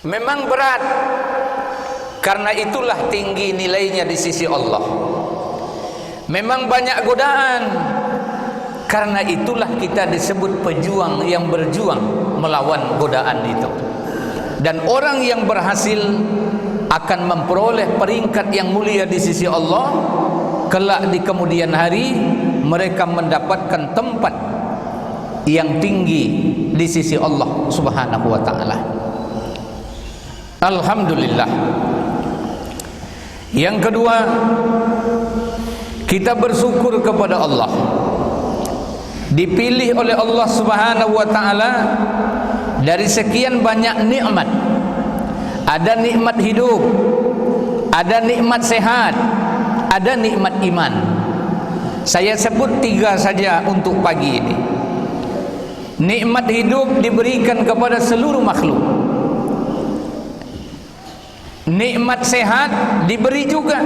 Memang berat, karena itulah tinggi nilainya di sisi Allah. Memang banyak godaan, karena itulah kita disebut pejuang yang berjuang melawan godaan itu. Dan orang yang berhasil akan memperoleh peringkat yang mulia di sisi Allah. Kelak di kemudian hari mereka mendapatkan tempat yang tinggi di sisi Allah Subhanahu wa ta'ala. Alhamdulillah. Yang kedua, kita bersyukur kepada Allah, dipilih oleh Allah Subhanahu wa ta'ala dari sekian banyak nikmat. Ada nikmat hidup, ada nikmat sehat, ada nikmat iman. Saya sebut 3 saja untuk pagi ini. Nikmat hidup diberikan kepada seluruh makhluk. Nikmat sehat diberi juga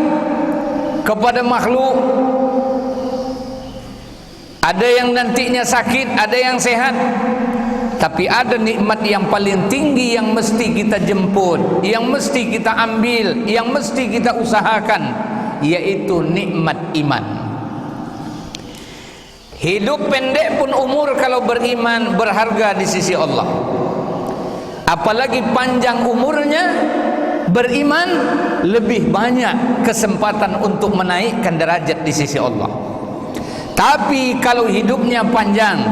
kepada makhluk. Ada yang nantinya sakit, ada yang sehat. Tapi ada nikmat yang paling tinggi yang mesti kita jemput, yang mesti kita ambil, yang mesti kita usahakan, yaitu nikmat iman. Hidup pendek pun umur kalau beriman berharga di sisi Allah. Apalagi panjang umurnya, beriman lebih banyak kesempatan untuk menaikkan derajat di sisi Allah. Tapi kalau hidupnya panjang,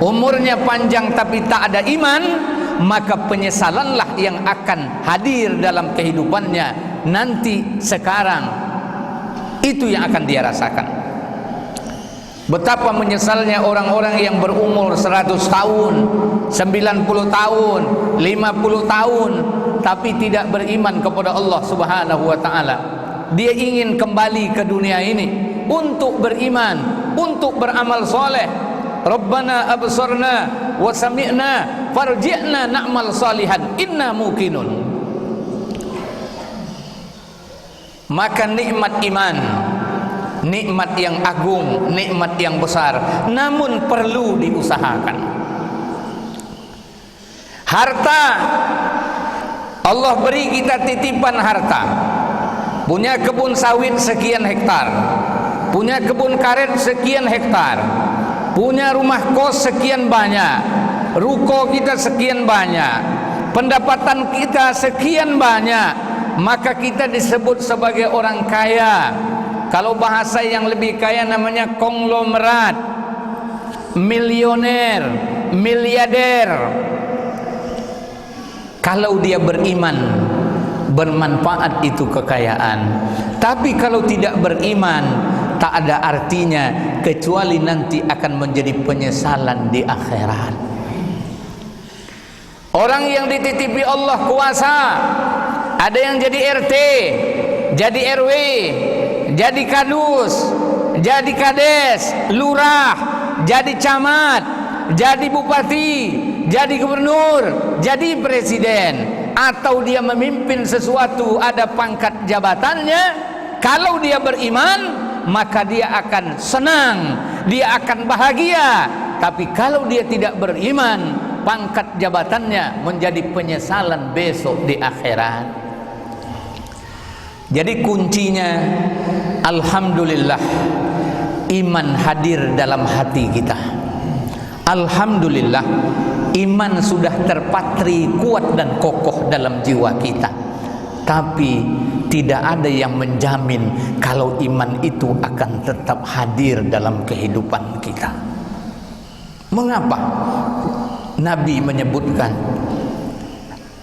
umurnya panjang tapi tak ada iman, maka penyesalanlah yang akan hadir dalam kehidupannya nanti sekarang. Itu yang akan dia rasakan. Betapa menyesalnya orang-orang yang berumur 100 tahun, 90 tahun, 50 tahun tapi tidak beriman kepada Allah Subhanahu wa ta'ala. Dia ingin kembali ke dunia ini untuk beriman, untuk beramal soleh. Rabbana absarna wa sami'na farji'na na'mal salihan inna muqinun. Maka nikmat iman, nikmat yang agung, nikmat yang besar, namun perlu diusahakan. Harta, Allah beri kita titipan harta. Punya kebun sawit sekian hektar, punya kebun karet sekian hektar, punya rumah kos sekian banyak, ruko kita sekian banyak, pendapatan kita sekian banyak, maka kita disebut sebagai orang kaya. Kalau bahasa yang lebih kaya namanya konglomerat, milioner, miliarder. Kalau dia beriman, bermanfaat itu kekayaan. Tapi kalau tidak beriman, tak ada artinya kecuali nanti akan menjadi penyesalan di akhirat. Orang yang dititipi Allah kuasa, ada yang jadi RT, jadi RW, jadi kadus, jadi kades, lurah, jadi camat, jadi bupati, jadi gubernur, jadi presiden, atau dia memimpin sesuatu, ada pangkat jabatannya. Kalau dia beriman, maka dia akan senang, dia akan bahagia. Tapi kalau dia tidak beriman, pangkat jabatannya menjadi penyesalan besok di akhirat. Jadi kuncinya, alhamdulillah, iman hadir dalam hati kita. Alhamdulillah, iman sudah terpatri kuat dan kokoh dalam jiwa kita. Tapi tidak ada yang menjamin kalau iman itu akan tetap hadir dalam kehidupan kita. Mengapa? Nabi menyebutkan,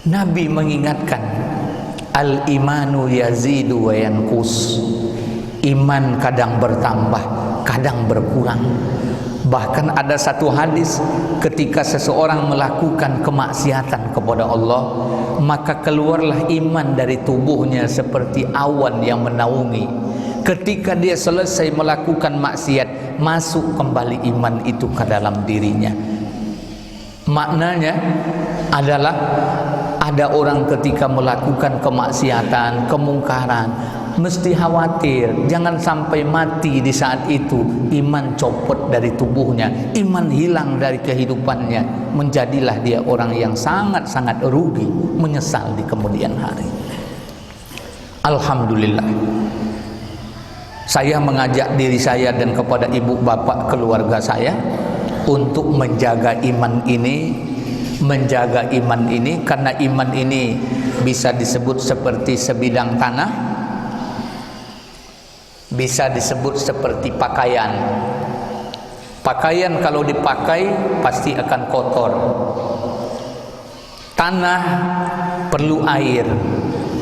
Nabi mengingatkan, al-imanu yazidu wa yanqus. Iman kadang bertambah, kadang berkurang. Bahkan ada satu hadis, ketika seseorang melakukan kemaksiatan kepada Allah, maka keluarlah iman dari tubuhnya seperti awan yang menaungi. Ketika dia selesai melakukan maksiat, masuk kembali iman itu ke dalam dirinya. Maknanya adalah ada orang ketika melakukan kemaksiatan, kemungkaran, mesti khawatir jangan sampai mati di saat itu iman copot dari tubuhnya, iman hilang dari kehidupannya, menjadilah dia orang yang sangat-sangat rugi, menyesal di kemudian hari. Alhamdulillah, saya mengajak diri saya dan kepada ibu bapak keluarga saya untuk menjaga iman ini, karena iman ini bisa disebut seperti sebidang tanah, bisa disebut seperti pakaian. Pakaian kalau dipakai pasti akan kotor. Tanah perlu air.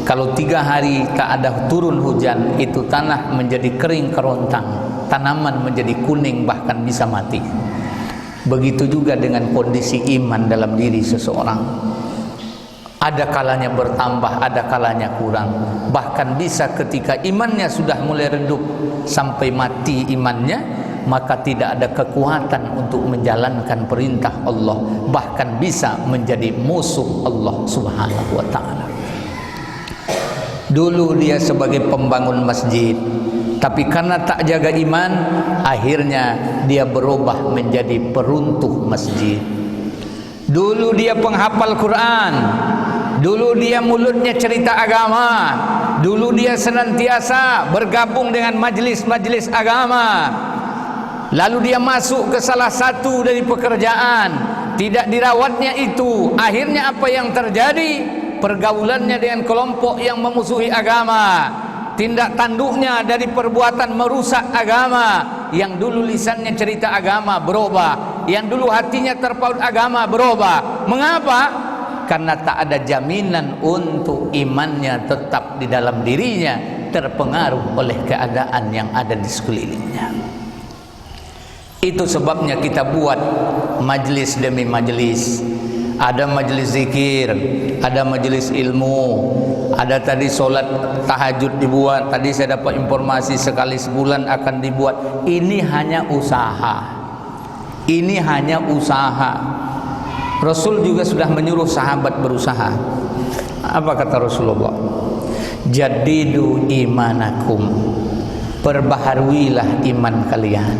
Kalau 3 hari tak ada turun hujan, itu tanah menjadi kering kerontang, tanaman menjadi kuning, bahkan bisa mati. Begitu juga dengan kondisi iman dalam diri seseorang. Ada kalanya bertambah, ada kalanya kurang. Bahkan bisa ketika imannya sudah mulai redup sampai mati imannya, maka tidak ada kekuatan untuk menjalankan perintah Allah. Bahkan bisa menjadi musuh Allah Subhanahu wa ta'ala. Dulu dia sebagai pembangun masjid, tapi karena tak jaga iman, akhirnya dia berubah menjadi peruntuh masjid. Dulu dia penghafal Quran, dulu dia mulutnya cerita agama, dulu dia senantiasa bergabung dengan majlis-majlis agama. Lalu dia masuk ke salah satu dari pekerjaan, tidak dirawatnya itu. Akhirnya apa yang terjadi? Pergaulannya dengan kelompok yang memusuhi agama, tindak tanduknya dari perbuatan merusak agama. Yang dulu lisannya cerita agama berubah, yang dulu hatinya terpaut agama berubah. Mengapa? Karena tak ada jaminan untuk imannya tetap di dalam dirinya, terpengaruh oleh keadaan yang ada di sekelilingnya. Itu sebabnya kita buat majlis demi majlis. Ada majlis zikir, ada majlis ilmu, ada tadi solat tahajud dibuat. Tadi saya dapat informasi sekali sebulan akan dibuat. Ini hanya usaha. Ini hanya usaha. Rasul juga sudah menyuruh sahabat berusaha. Apa kata Rasulullah? Jadidu imanakum. Perbaharuilah iman kalian.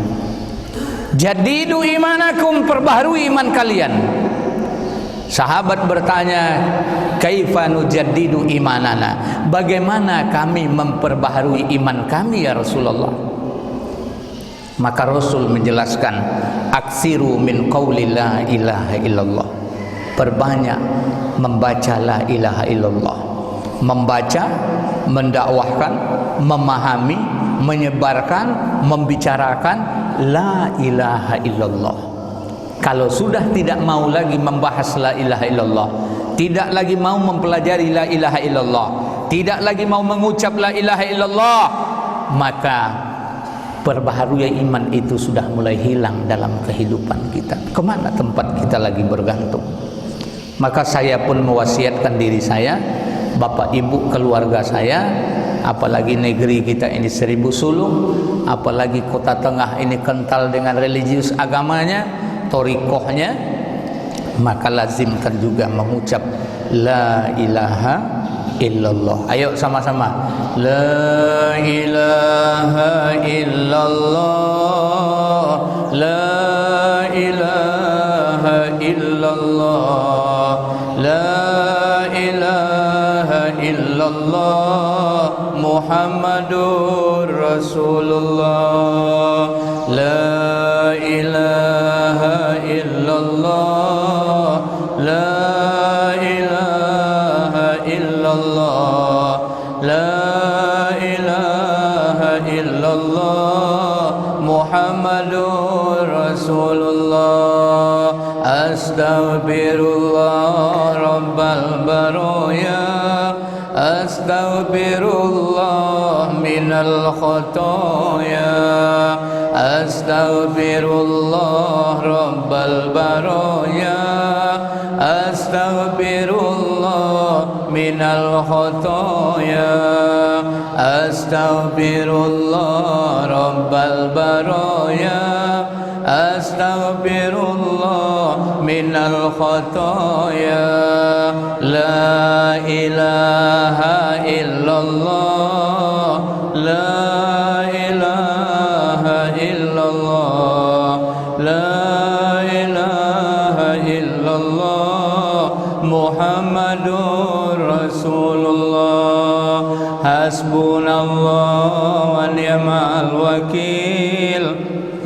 Jadidu imanakum, perbaharui iman kalian. Sahabat bertanya, kaifa nujaddidu imanana? Bagaimana kami memperbaharui iman kami ya Rasulullah? Maka Rasul menjelaskan, aksiru min qauli la ilaha illallah. Perbanyak membaca la ilaha illallah. Membaca, mendakwahkan, memahami, menyebarkan, membicarakan la ilaha illallah. Kalau sudah tidak mau lagi membahas la ilaha illallah, tidak lagi mau mempelajari la ilaha illallah, tidak lagi mau mengucap la ilaha illallah, maka perbaharui iman itu sudah mulai hilang dalam kehidupan kita. Kemana tempat kita lagi bergantung? Maka saya pun mewasiatkan diri saya, bapak ibu keluarga saya, apalagi negeri kita ini 1000 sulung, apalagi kota tengah ini kental dengan religius agamanya, torikohnya, maka lazimkan juga mengucap la ilaha illallah. Ayo sama-sama, la ilaha illallah, la ilaha illallah, la ilaha illallah, Muhammadur Rasulullah, la ilaha illallah, la ilaha illallah, la ilaha illallah, Muhammadur Rasulullah. Astaghfirullah rabbal baraya, astaghfirullah minal khotoya, astaghfirullah rabbal baraya, astaghfirullah minal khotoya, astaghfirullah rabbal baraya, astaghfirullah minal khotoya. La ilaha illallah, Muhammadur Rasulullah. Hasbunallah wa ni'mal wakil.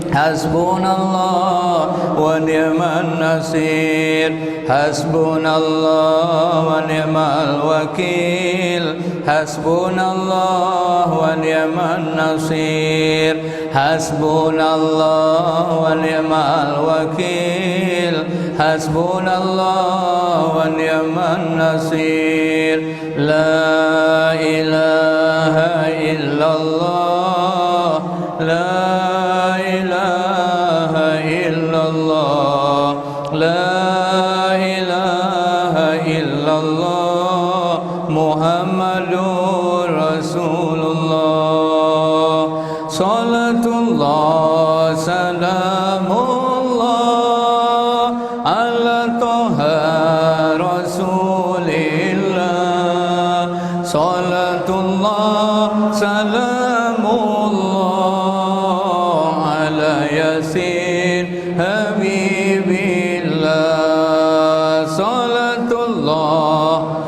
Hasbunallah wa ni'man nasir. Hasbunallah wa ni'mal wakil. Hasbunallah wa ni'man nasir. Hasbunallah wa ni'mal wakil. Hasbunallah wa ni'man nasir. La ilaha illallah. La ilaha illallah. La ilaha illallah. Muhammadur Rasulullah. Salatullah salamullah ala toha Rasulillah. Salatullah salamullah ala yasin habibillah. Salatullah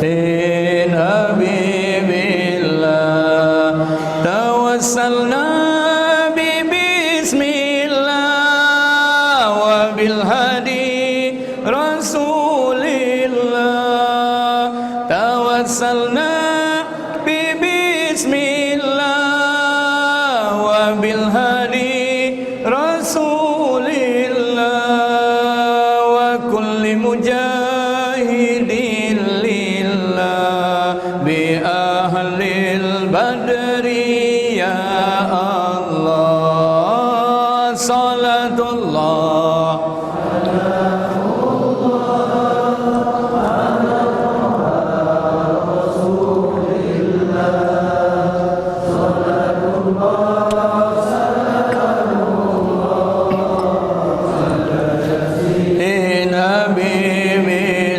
sin habibillah. Tawassalna bi bismillah wa bil hadi rasulillah. Tawassalna bi bismillah wa bil hadi rasulillah wa kulli mujahidin lillah bi ahlil badri ya Allah. Salatullah in habibillah.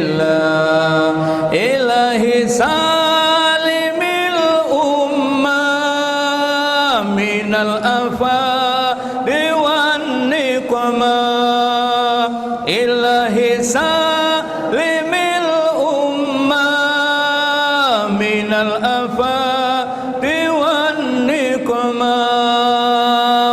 Ilahi salimil ummah minal afadi wan niqmah. Ilahi salimil ummah minal afadi wan niqmah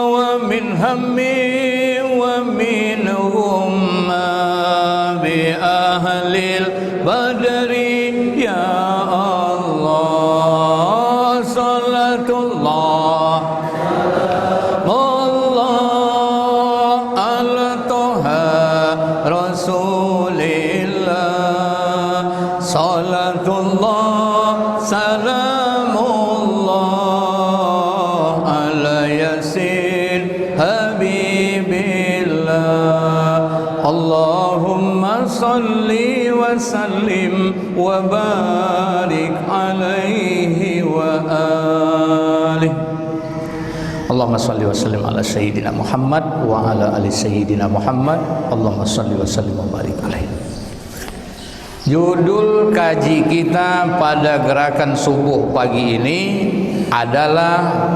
wa min hammi wa min humma bi ahlil badri ya Allah. Salatullah Allah ala toha Rasulillah. Salatullah salamullah ala yasin habibillah. Allahumma salli wa sallim wa barik alaihi wa alihi. Allahumma salli wa sallim ala sayyidina Muhammad wa ala ali sayyidina Muhammad. Allahumma salli wa sallim wa barik alaihi. Judul kaji kita pada gerakan subuh pagi ini adalah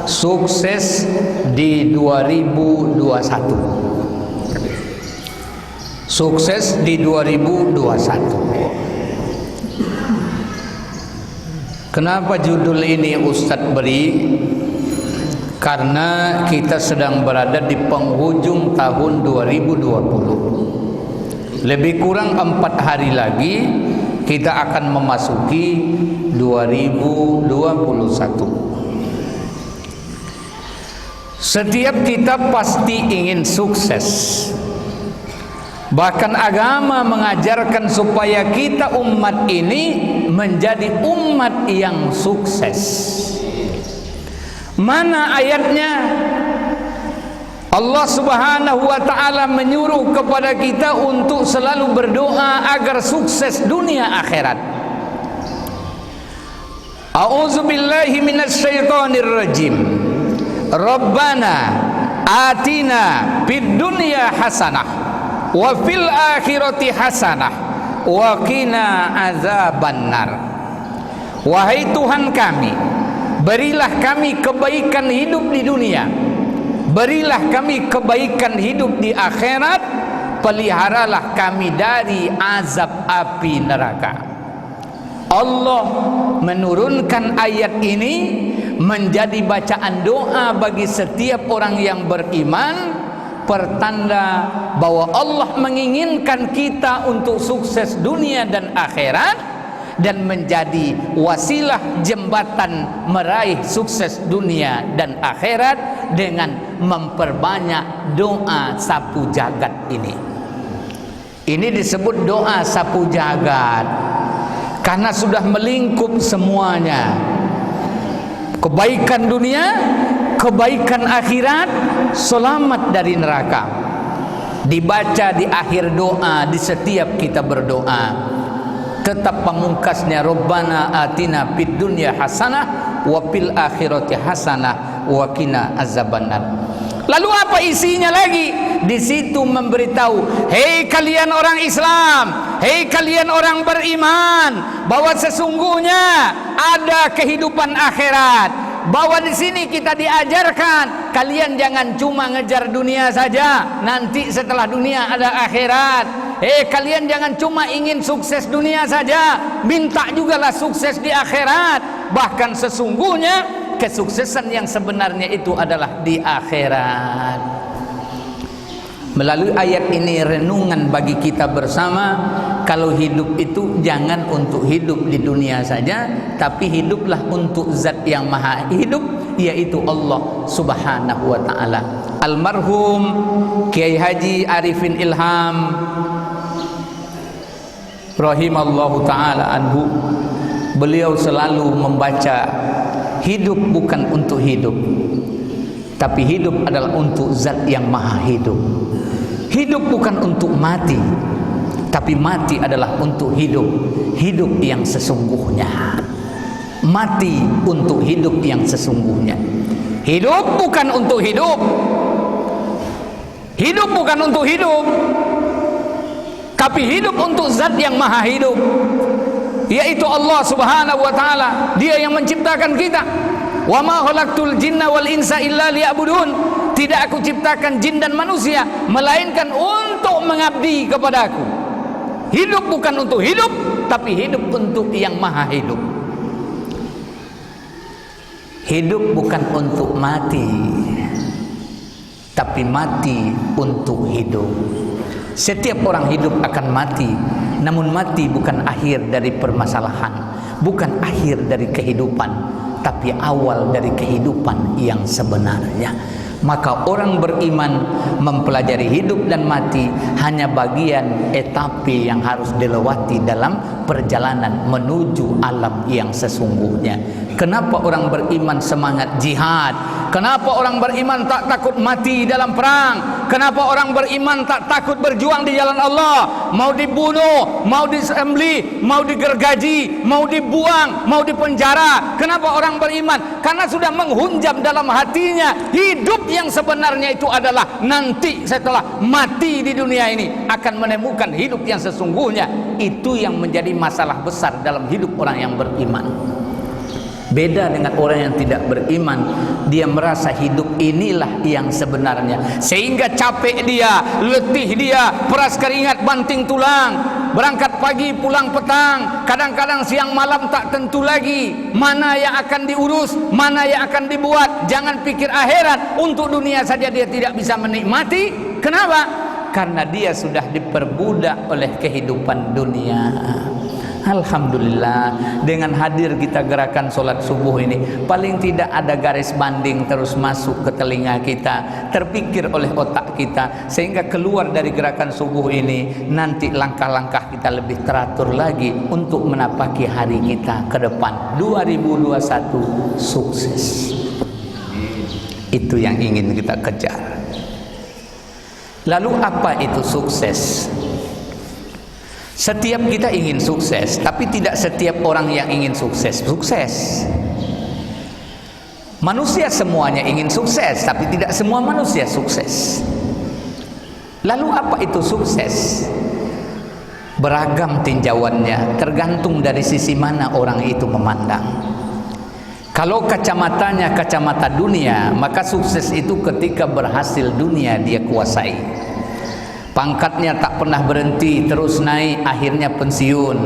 sukses di 2021. Sukses di 2021. Kenapa judul ini Ustadz beri? Karena kita sedang berada di penghujung tahun 2020. Lebih kurang 4 hari lagi kita akan memasuki 2021. Setiap kita pasti ingin sukses. Bahkan agama mengajarkan supaya kita umat ini menjadi umat yang sukses. Mana ayatnya? Allah Subhanahu wa taala menyuruh kepada kita untuk selalu berdoa agar sukses dunia akhirat. A'udzubillahi minasyaitonir rajim. Rabbana atina fid dunya hasanah wa fil akhirati hasanah wa qina azabannar. Wahai Tuhan kami, berilah kami kebaikan hidup di dunia, berilah kami kebaikan hidup di akhirat, peliharalah kami dari azab api neraka. Allah menurunkan ayat ini menjadi bacaan doa bagi setiap orang yang beriman, pertanda bahwa Allah menginginkan kita untuk sukses dunia dan akhirat, dan menjadi wasilah jembatan meraih sukses dunia dan akhirat dengan memperbanyak doa sapu jagat ini. Ini disebut doa sapu jagat karena sudah melingkup semuanya. Kebaikan dunia, kebaikan akhirat, selamat dari neraka. Dibaca di akhir doa, di setiap kita berdoa. Tetap pamungkasnya, Rabbana atina fid dunya hasanah wa fil akhirati hasanah wa qina azabannar. Lalu apa isinya lagi? Di situ memberitahu, hei kalian orang Islam, hei kalian orang beriman, bahwa sesungguhnya ada kehidupan akhirat. Bahwa di sini kita diajarkan, kalian jangan cuma ngejar dunia saja, nanti setelah dunia ada akhirat. Kalian jangan cuma ingin sukses dunia saja, minta jugalah sukses di akhirat. Bahkan sesungguhnya kesuksesan yang sebenarnya itu adalah di akhirat. Melalui ayat ini renungan bagi kita bersama, kalau hidup itu jangan untuk hidup di dunia saja, tapi hiduplah untuk zat yang maha hidup, yaitu Allah subhanahu wa ta'ala. Almarhum Kiai Haji Arifin Ilham rahimallahu ta'ala anhu, beliau selalu membaca, hidup bukan untuk hidup, tapi hidup adalah untuk zat yang maha hidup. Hidup bukan untuk mati, tapi mati adalah untuk hidup, hidup yang sesungguhnya. Mati untuk hidup yang sesungguhnya. Hidup bukan untuk hidup, hidup bukan untuk hidup, tapi hidup untuk zat yang maha hidup, yaitu Allah subhanahu wa ta'ala. Dia yang menciptakan kita. Wa ma khalaqtul jinna wal insa illa liya'budun. Tidak aku ciptakan jin dan manusia melainkan untuk mengabdi kepadaku. Hidup bukan untuk hidup, tapi hidup untuk yang maha hidup. Hidup bukan untuk mati, tapi mati untuk hidup. Setiap orang hidup akan mati, namun mati bukan akhir dari permasalahan, bukan akhir dari kehidupan, tapi awal dari kehidupan yang sebenarnya. Maka orang beriman mempelajari hidup dan mati hanya bagian etape yang harus dilewati dalam perjalanan menuju alam yang sesungguhnya. Kenapa orang beriman semangat jihad? Kenapa orang beriman tak takut mati dalam perang? Kenapa orang beriman tak takut berjuang di jalan Allah? Mau dibunuh, mau disembelih, mau digergaji, mau dibuang, mau dipenjara. Kenapa orang beriman? Karena sudah menghunjam dalam hatinya, hidup yang sebenarnya itu adalah nanti setelah mati di dunia ini akan menemukan hidup yang sesungguhnya. Itu yang menjadi masalah besar dalam hidup orang yang beriman. Beda dengan orang yang tidak beriman, dia merasa hidup inilah yang sebenarnya, sehingga capek dia, letih dia, peras keringat, banting tulang, berangkat pagi pulang petang, kadang-kadang siang malam tak tentu lagi mana yang akan diurus, mana yang akan dibuat. Jangan pikir akhirat, untuk dunia saja dia tidak bisa menikmati. Kenapa? Karena dia sudah diperbudak oleh kehidupan dunia. Alhamdulillah, dengan hadir kita gerakan sholat subuh ini, paling tidak ada garis banding terus masuk ke telinga kita, terpikir oleh otak kita, sehingga keluar dari gerakan subuh ini nanti langkah-langkah kita lebih teratur lagi untuk menapaki hari kita ke depan. 2021 sukses, itu yang ingin kita kejar. Lalu apa itu sukses? Setiap kita ingin sukses, tapi tidak setiap orang yang ingin sukses sukses. Manusia semuanya ingin sukses, tapi tidak semua manusia sukses. Lalu apa itu sukses? Beragam tinjauannya, tergantung dari sisi mana orang itu memandang. Kalau kacamatanya kacamata dunia, maka sukses itu ketika berhasil dunia dia kuasai. Pangkatnya tak pernah berhenti, terus naik, akhirnya pensiun.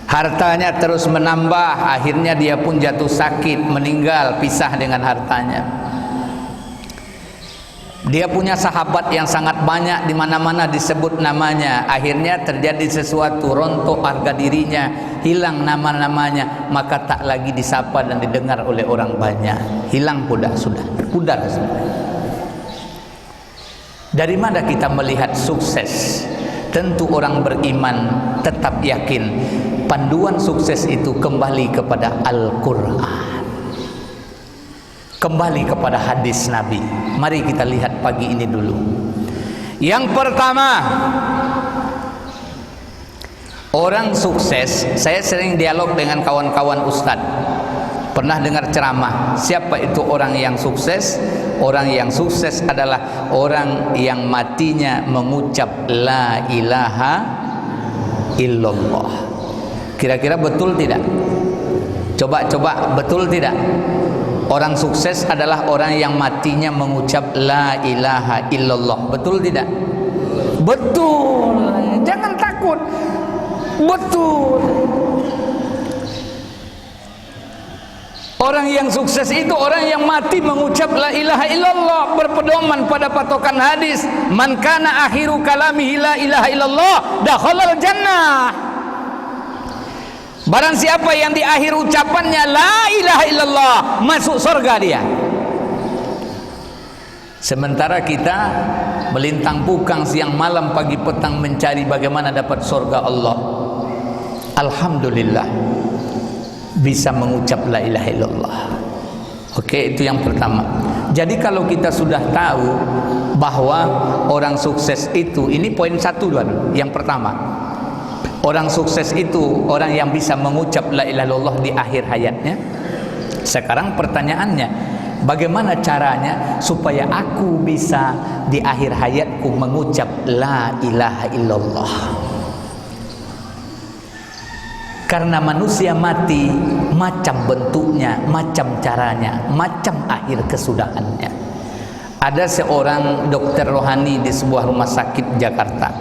Hartanya terus menambah, akhirnya dia pun jatuh sakit, meninggal, pisah dengan hartanya. Dia punya sahabat yang sangat banyak, di mana-mana disebut namanya. Akhirnya terjadi sesuatu, rontok harga dirinya, hilang nama-namanya, maka tak lagi disapa dan didengar oleh orang banyak. Hilang sudah, pudar sudah. Dari mana kita melihat sukses? Tentu orang beriman tetap yakin panduan sukses itu kembali kepada Al-Quran, kembali kepada hadis Nabi. Mari kita lihat pagi ini dulu. Yang pertama, orang sukses. Saya sering dialog dengan kawan-kawan ustadz. Pernah dengar ceramah, siapa itu orang yang sukses? Orang yang sukses adalah orang yang matinya mengucap la ilaha illallah. Kira-kira betul tidak? Coba betul tidak? Orang sukses adalah orang yang matinya mengucap la ilaha illallah. Betul tidak? Betul. Jangan takut. Betul. Orang yang sukses itu orang yang mati mengucap la ilaha illallah, berpedoman pada patokan hadis, man kana akhiru kalamihi la ilaha illallah dakhalal jannah. Barang siapa yang di akhir ucapannya la ilaha illallah, masuk surga dia. Sementara kita melintang pukang siang malam pagi petang mencari bagaimana dapat surga Allah. Alhamdulillah bisa mengucap la ilaha illallah. Oke, itu yang pertama. Jadi kalau kita sudah tahu bahwa orang sukses itu, ini poin satu dulu. Yang pertama, orang sukses itu orang yang bisa mengucap la ilaha illallah di akhir hayatnya. Sekarang pertanyaannya, bagaimana caranya supaya aku bisa di akhir hayatku mengucap la ilaha illallah? Karena manusia mati macam bentuknya, macam caranya, macam akhir kesudahannya. Ada seorang dokter rohani di sebuah rumah sakit Jakarta.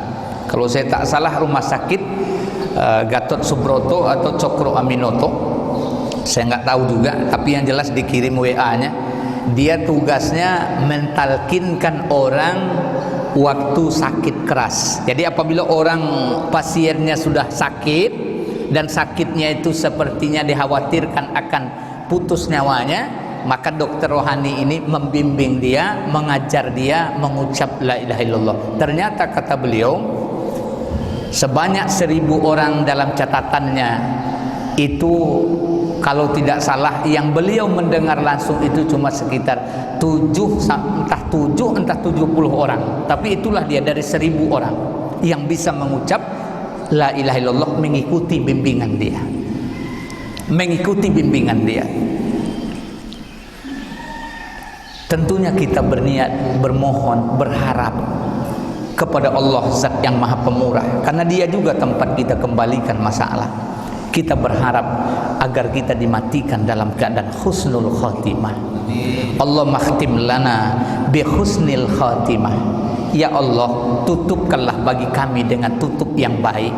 Kalau saya tak salah rumah sakit Gatot Subroto atau Cokro Aminoto, saya nggak tahu juga, tapi yang jelas dikirim WA-nya. Dia tugasnya mentalkinkan orang waktu sakit keras. Jadi apabila orang pasiennya sudah sakit dan sakitnya itu sepertinya dikhawatirkan akan putus nyawanya, maka dokter rohani ini membimbing dia, mengajar dia mengucap la ilaha illallah. Ternyata kata beliau, sebanyak 1000 orang dalam catatannya itu, kalau tidak salah yang beliau mendengar langsung itu cuma sekitar 7 entah 70 orang. Tapi itulah dia dari 1000 orang yang bisa mengucap la ilaha illallah, mengikuti bimbingan dia. Mengikuti bimbingan dia. Tentunya kita berniat, bermohon, berharap kepada Allah Zat yang Maha Pemurah, karena Dia juga tempat kita kembalikan masalah. Kita berharap agar kita dimatikan dalam keadaan husnul khatimah. Allah makhtim lana bi husnil khatimah. Ya Allah, tutupkanlah bagi kami dengan tutup yang baik.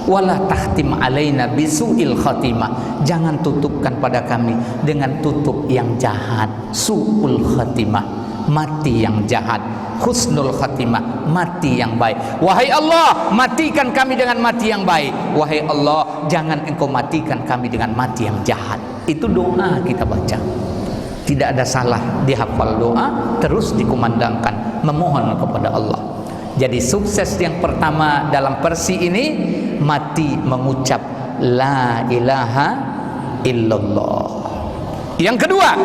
Wala tahtim alaina bisu'il khatimah. Jangan tutupkan pada kami dengan tutup yang jahat. Su'ul khatimah, mati yang jahat. Husnul khatimah, mati yang baik. Wahai Allah, matikan kami dengan mati yang baik. Wahai Allah, jangan Engkau matikan kami dengan mati yang jahat. Itu doa kita baca. Tidak ada salah dihafal doa, terus dikumandangkan, memohon kepada Allah. Jadi sukses yang pertama dalam versi ini, mati mengucap la ilaha illallah. Yang kedua,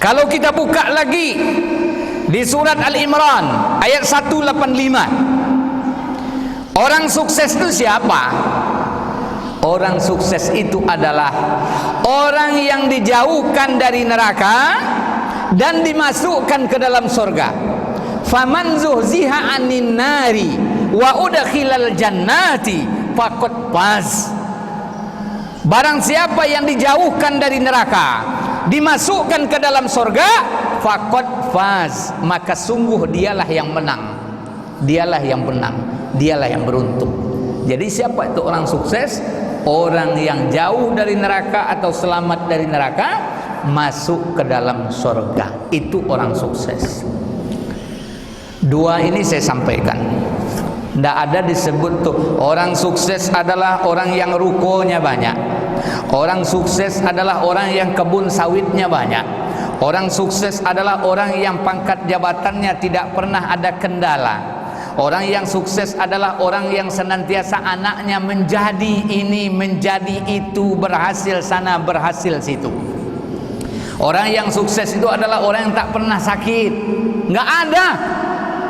kalau kita buka lagi di surat Al-Imran ayat 185, orang sukses itu siapa? Orang sukses itu adalah orang yang dijauhkan dari neraka dan dimasukkan ke dalam surga. faman zuhziha 'anin nari wa udkhilal jannati faqad faz. Barang siapa yang dijauhkan dari neraka, dimasukkan ke dalam surga, faqad faz, maka sungguh dialah yang menang. Dialah yang menang, dialah yang beruntung. Jadi siapa itu orang sukses? Orang yang jauh dari neraka atau selamat dari neraka, masuk ke dalam surga. Itu orang sukses. Dua ini saya sampaikan. Tidak ada disebut tuh orang sukses adalah orang yang rukonya banyak. Orang sukses adalah orang yang kebun sawitnya banyak. Orang sukses adalah orang yang pangkat jabatannya tidak pernah ada kendala. Orang yang sukses adalah orang yang senantiasa anaknya menjadi ini, menjadi itu, berhasil sana, berhasil situ. Orang yang sukses itu adalah orang yang tak pernah sakit. Nggak ada.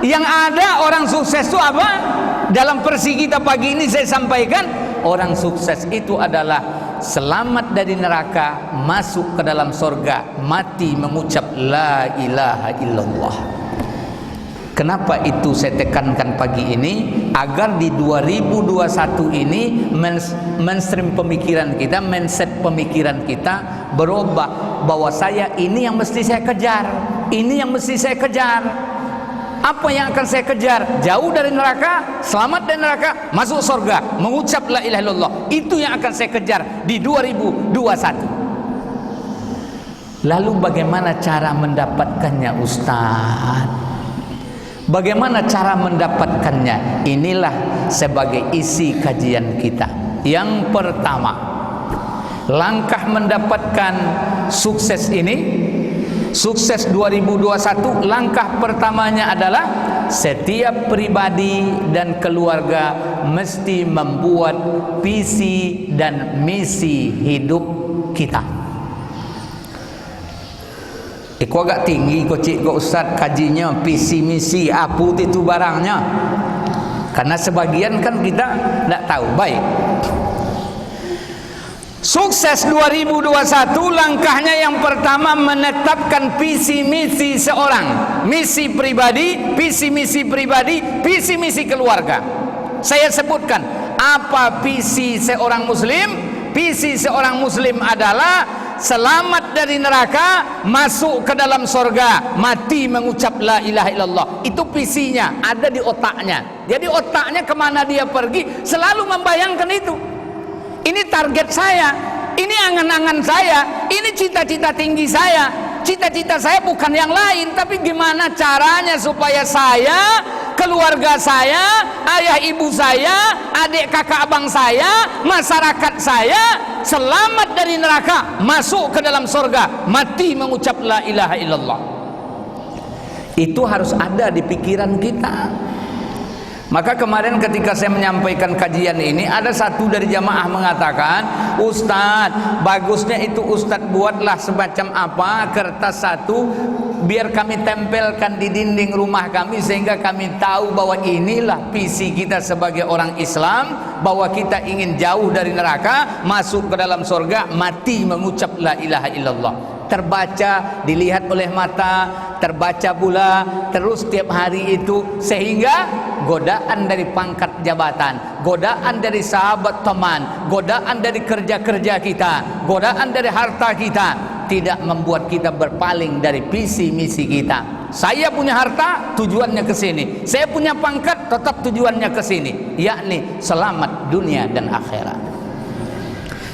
Yang ada orang sukses itu apa? Dalam versi kita pagi ini saya sampaikan, orang sukses itu adalah selamat dari neraka, masuk ke dalam surga, mati mengucap la ilaha illallah. Kenapa itu saya tekankan pagi ini? Agar di 2021 ini mainstream pemikiran kita, mindset pemikiran kita berubah, bahwa saya ini yang mesti saya kejar, ini yang mesti saya kejar. Apa yang akan saya kejar? Jauh dari neraka, selamat dari neraka, masuk surga, mengucap la ilaha illallah. Itu yang akan saya kejar di 2021. Lalu bagaimana cara mendapatkannya, Ustaz? Bagaimana cara mendapatkannya? Inilah sebagai isi kajian kita. Yang pertama, langkah mendapatkan sukses ini, sukses 2021, langkah pertamanya adalah setiap pribadi dan keluarga mesti membuat visi dan misi hidup kita. Kok agak tinggi kocik kok Ustaz kajinya visi misi apa itu barangnya, karena sebagian kan kita tidak tahu. Baik, sukses 2021 langkahnya yang pertama menetapkan visi misi seorang, misi pribadi, visi misi pribadi, visi misi keluarga. Saya sebutkan apa visi seorang muslim. Visi seorang muslim adalah selamat dari neraka, masuk ke dalam surga, mati mengucap la ilaha illallah. Itu visinya, ada di otaknya. Jadi otaknya kemana dia pergi selalu membayangkan itu. Ini target saya, ini angan-angan saya, ini cita-cita tinggi saya. Cita-cita saya bukan yang lain, tapi gimana caranya supaya saya, keluarga saya, ayah ibu saya, adik kakak abang saya, masyarakat saya selamat dari neraka, masuk ke dalam surga, mati mengucap la ilaha illallah. Itu harus ada di pikiran kita. Maka kemarin ketika saya menyampaikan kajian ini, ada satu dari jamaah mengatakan, Ustadz, bagusnya itu Ustadz buatlah semacam apa, kertas satu, biar kami tempelkan di dinding rumah kami, sehingga kami tahu bahwa inilah visi kita sebagai orang Islam, bahwa kita ingin jauh dari neraka, masuk ke dalam surga, mati mengucap la ilaha illallah. Terbaca, dilihat oleh mata, terbaca pula terus tiap hari itu, sehingga godaan dari pangkat jabatan, godaan dari sahabat teman, godaan dari kerja-kerja kita, godaan dari harta kita tidak membuat kita berpaling dari visi misi kita. Saya punya harta, tujuannya ke sini. Saya punya pangkat, tetap tujuannya ke sini, yakni selamat dunia dan akhirat.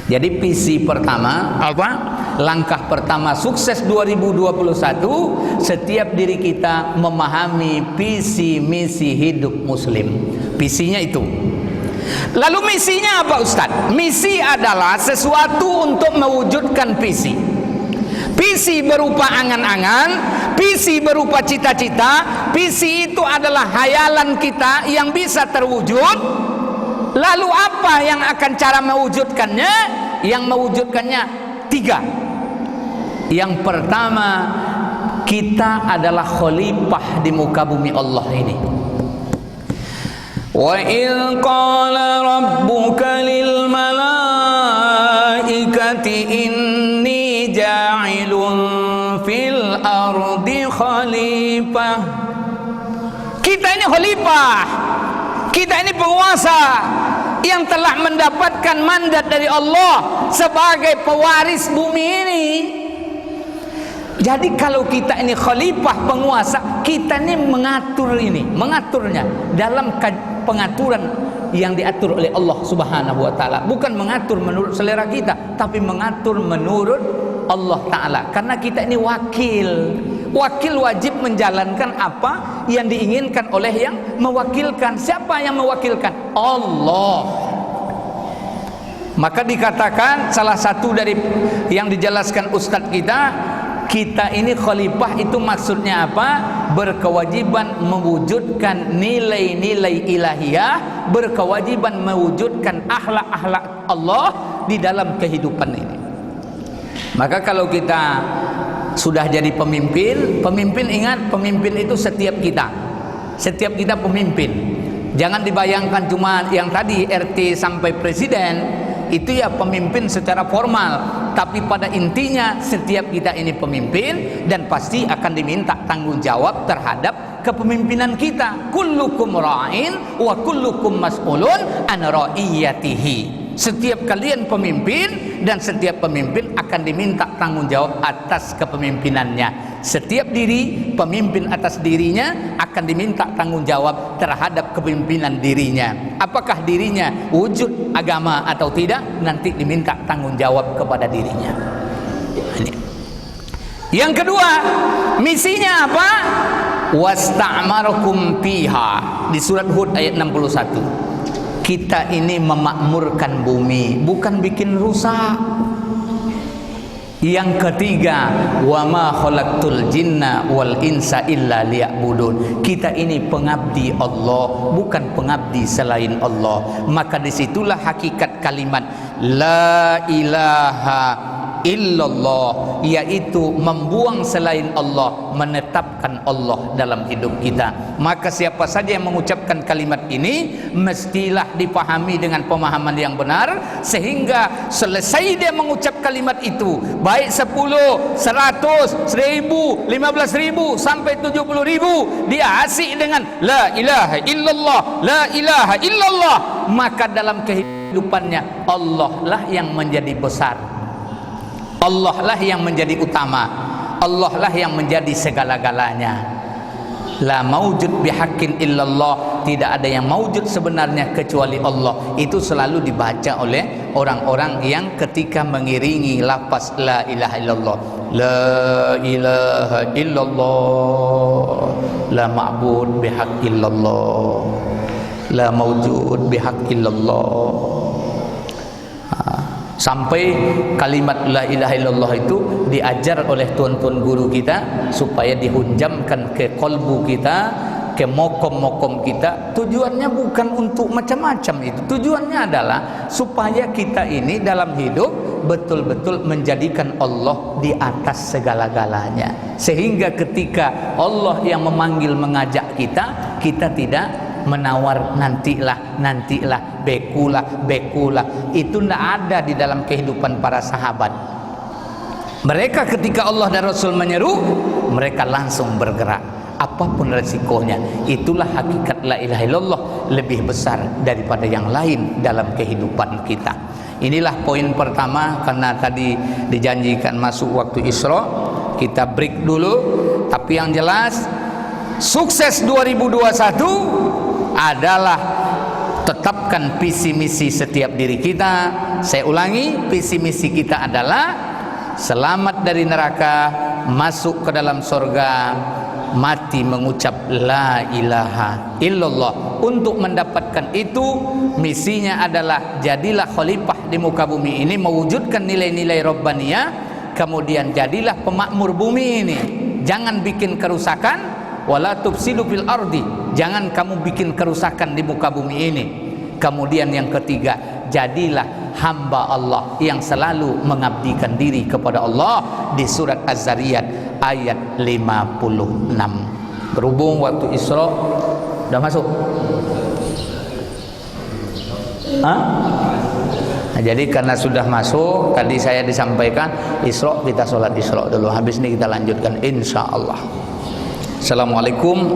Jadi visi pertama apa? Langkah pertama sukses 2021, setiap diri kita memahami visi misi hidup muslim. Visinya itu. Lalu misinya apa, Ustaz? Misi adalah sesuatu untuk mewujudkan visi. Visi berupa angan-angan, visi berupa cita-cita. Visi itu adalah hayalan kita yang bisa terwujud. Lalu apa yang akan cara mewujudkannya? Yang mewujudkannya 3. Yang pertama, kita adalah khalifah di muka bumi Allah ini. Wa in qala rabbuka lil malaikati inni ja'ilun fil ardi khalifah. Kita ini khalifah, kita ini penguasa yang telah mendapatkan mandat dari Allah sebagai pewaris bumi ini. Jadi kalau kita ini khalifah penguasa, kita ini mengaturnya dalam pengaturan yang diatur oleh Allah Subhanahu wa taala. Bukan mengatur menurut selera kita, tapi mengatur menurut Allah taala. Karena kita ini wakil. Wakil wajib menjalankan apa yang diinginkan oleh yang mewakilkan. Siapa yang mewakilkan? Allah. Maka dikatakan salah satu dari yang dijelaskan ustadz kita ini khalifah itu maksudnya apa? Berkewajiban mewujudkan nilai-nilai ilahiyah, berkewajiban mewujudkan akhlak-akhlak Allah di dalam kehidupan ini. Maka kalau kita sudah jadi pemimpin ingat, pemimpin itu setiap kita pemimpin. Jangan dibayangkan cuma yang tadi RT sampai presiden, itu ya pemimpin secara formal, tapi pada intinya setiap kita ini pemimpin dan pasti akan diminta tanggung jawab terhadap kepemimpinan kita. Kullukum ra'in wa kullukum mas'ulun an ra'iyatihi. Setiap kalian pemimpin dan setiap pemimpin akan diminta tanggung jawab atas kepemimpinannya. Setiap pemimpin atas dirinya akan diminta tanggung jawab terhadap kepemimpinan dirinya. Apakah dirinya wujud agama atau tidak, nanti diminta tanggung jawab kepada dirinya. Ini. Yang kedua, misinya apa? Wasta'marakum fiha, di surat Hud ayat 61. Kita ini memakmurkan bumi, bukan bikin rusak. Yang ketiga, wa ma khalaqtul jinna wal insa illa liya'budun. Kita ini pengabdi Allah, bukan pengabdi selain Allah. Maka disitulah hakikat kalimat la ilaha illallah, yaitu membuang selain Allah, menetapkan Allah dalam hidup kita. Maka siapa saja yang mengucapkan kalimat ini mestilah dipahami dengan pemahaman yang benar, sehingga selesai dia mengucap kalimat itu, baik 10, 100, 1000, 15.000 sampai 70.000, dia asik dengan la ilaha illallah, la ilaha illallah, maka dalam kehidupannya Allah lah yang menjadi besar, Allah lah yang menjadi utama, Allah lah yang menjadi segala-galanya. La maujud bihaqqin illallah, tidak ada yang maujud sebenarnya kecuali Allah. Itu selalu dibaca oleh orang-orang yang ketika mengiringi lafaz la ilaha illallah. La ilaha illallah, la ma'bud bihaqqin illallah, la maujud bihaqqin illallah. Sampai kalimat la ilaha illallah itu diajar oleh tuan-tuan guru kita supaya dihunjamkan ke kolbu kita, ke mokom-mokom kita. Tujuannya bukan untuk macam-macam itu. Tujuannya adalah supaya kita ini dalam hidup betul-betul menjadikan Allah di atas segala-galanya. Sehingga ketika Allah yang memanggil mengajak kita, kita tidak menawar nantilah, bekulah. Itu tidak ada di dalam kehidupan para sahabat. Mereka ketika Allah dan Rasul menyeru, mereka langsung bergerak apapun resikonya. Itulah hakikat la ilaha illallah, lebih besar daripada yang lain dalam kehidupan kita. Inilah poin pertama, karena tadi dijanjikan masuk waktu Isra, kita break dulu. Tapi yang jelas sukses 2021 adalah tetapkan visi misi setiap diri kita. Saya ulangi, visi misi kita adalah selamat dari neraka, masuk ke dalam surga, mati mengucap la ilaha illallah. Untuk mendapatkan itu, misinya adalah jadilah khalifah di muka bumi ini, mewujudkan nilai-nilai Rabbaniyah. Kemudian jadilah pemakmur bumi ini, jangan bikin kerusakan. Wala tufsidu fil ardi, jangan kamu bikin kerusakan di muka bumi ini. Kemudian yang ketiga, jadilah hamba Allah yang selalu mengabdikan diri kepada Allah, di surat Az-Zariyat ayat 56. Berhubung waktu Isra udah masuk. Nah, jadi karena sudah masuk, tadi saya disampaikan Isra, kita sholat Isra dulu, habis ini kita lanjutkan insya Allah. Assalamualaikum.